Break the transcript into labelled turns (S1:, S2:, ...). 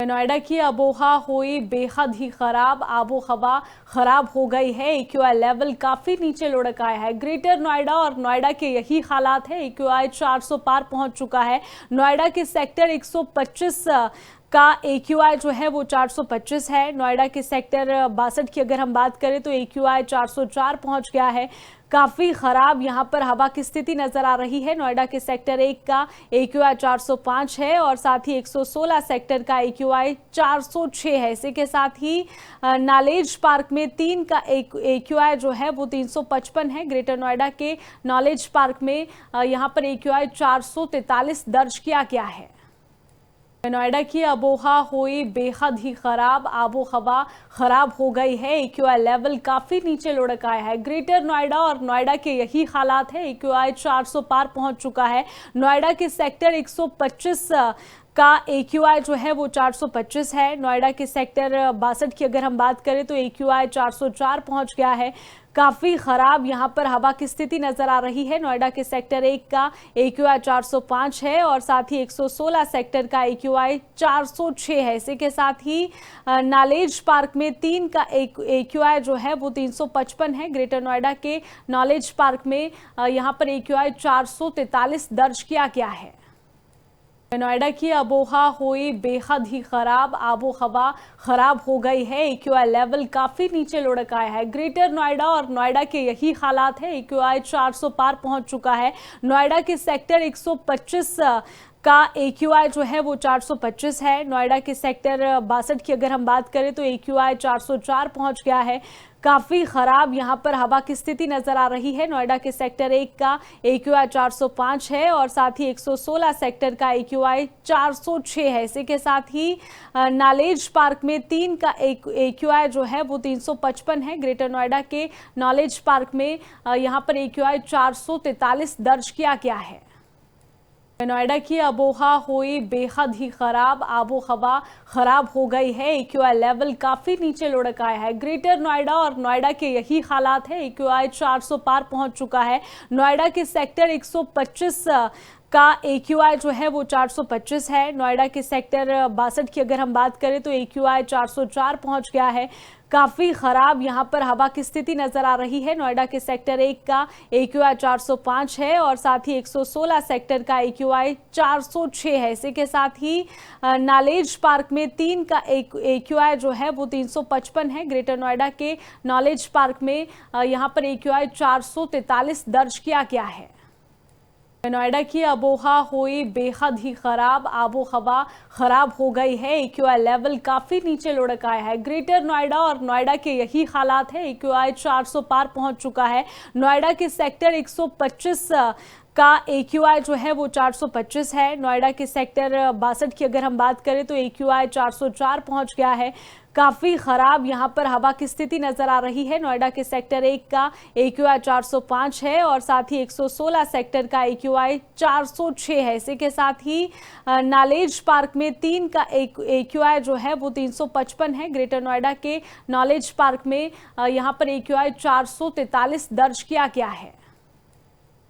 S1: नोएडा की अबोहा हुई बेहद ही खराब। आबो हवा खराब हो गई है। एक्यूआई लेवल काफी नीचे लुढ़क आया है। ग्रेटर नोएडा और नोएडा के यही हालात है। एक्यूआई 400 पार पहुंच चुका है। नोएडा के सेक्टर 125 का एक्यूआई जो है वो 425 है। नोएडा के सेक्टर 62 की अगर हम बात करें तो एक्यूआई 404 पहुंच गया है। काफी खराब यहां पर हवा की स्थिति नजर आ रही है। नोएडा के सेक्टर 1 का एक्यूआई 405 है और साथ ही 116 सेक्टर का एक्यूआई 406 है। इसी के साथ ही नॉलेज पार्क में 3 का एक्यूआई जो है वो 355 है। ग्रेटर नोएडा के नॉलेज पार्क में यहां पर एक्यूआई 443 दर्ज किया गया है। नोएडा की अबोहा हुई बेहद ही खराब। आबो हवा खराब हो गई है। एक्यूआई लेवल काफी नीचे लुढ़क आया है। ग्रेटर नोएडा और नोएडा के यही हालात है। एक्यूआई 400 पार पहुंच चुका है। नोएडा के सेक्टर 125 का एक्यूआई जो है वो 425 है। नोएडा के सेक्टर 62 की अगर हम बात करें तो एक्यूआई 404 पहुंच गया है। काफी खराब यहां पर हवा की स्थिति नजर आ रही है। नोएडा के सेक्टर 1 का एक्यूआई 405 है और साथ ही 116 सेक्टर का एक्यूआई 406 है। इसी के साथ ही नॉलेज पार्क में 3 का एक्यूआई जो है वो 355 है। ग्रेटर नोएडा के नॉलेज पार्क में यहां पर एक्यूआई 443 दर्ज किया गया है। नोएडा की अबोहा हुई बेहद ही खराब। आबो हवा खराब हो गई है। एक्यूआई लेवल काफी नीचे लुढ़क आया है। ग्रेटर नोएडा और नोएडा के यही हालात है। एक्यूआई 400 पार पहुंच चुका है। नोएडा के सेक्टर 125 का एक्यूआई जो है वो 425 है। नोएडा के सेक्टर 62 की अगर हम बात करें तो एक्यूआई 404 पहुंच गया है। काफी खराब यहां पर हवा की स्थिति नजर आ रही है। नोएडा के सेक्टर 1 का एक्यूआई 405 है और साथ ही 116 सेक्टर का एक्यूआई 406 है। इसी के साथ ही नॉलेज पार्क में 3 का एक्यूआई जो है वो 355 है। ग्रेटर नोएडा के नॉलेज पार्क में यहां पर एक्यूआई 443 दर्ज किया गया है। नोएडा की अबोहा हुई बेहद ही खराब। आबो हवा खराब हो गई है। एक्यूआई लेवल काफी नीचे लुढ़क आया है। ग्रेटर नोएडा और नोएडा के यही हालात है। एक्यूआई 400 पार पहुंच चुका है। नोएडा के सेक्टर 125 का एक्यूआई जो है वो 425 है। नोएडा के सेक्टर 62 की अगर हम बात करें तो एक्यूआई 404 पहुंच गया है। काफी खराब यहां पर हवा की स्थिति नजर आ रही है। नोएडा के सेक्टर 1 का एक्यूआई 405 है और साथ ही 116 सेक्टर का एक्यूआई 406 है। इसी के साथ ही नॉलेज पार्क में 3 का एक्यूआई जो है वो 355 है। ग्रेटर नोएडा के नॉलेज पार्क में यहां पर एक्यूआई 443 दर्ज किया गया है। नोएडा की अबोहा हुई बेहद ही खराब। आबो हवा खराब हो गई है। एक्यूआई लेवल काफी नीचे लुढ़क आया है। ग्रेटर नोएडा और नोएडा के यही हालात है। एक्यूआई 400 पार पहुंच चुका है। नोएडा के सेक्टर 125 का एक्यूआई जो है वो 425 है। नोएडा के सेक्टर 62 की अगर हम बात करें तो एक्यूआई 404 पहुंच गया है। काफी खराब यहां पर हवा की स्थिति नजर आ रही है। नोएडा के सेक्टर 1 का एक्यूआई 405 है और साथ ही 116 सेक्टर का एक्यूआई 406 है। इसी के साथ ही नॉलेज पार्क में 3 का एक्यूआई जो है वो 355 है। ग्रेटर नोएडा के नॉलेज पार्क में यहां पर एक्यूआई 443 दर्ज किया गया है।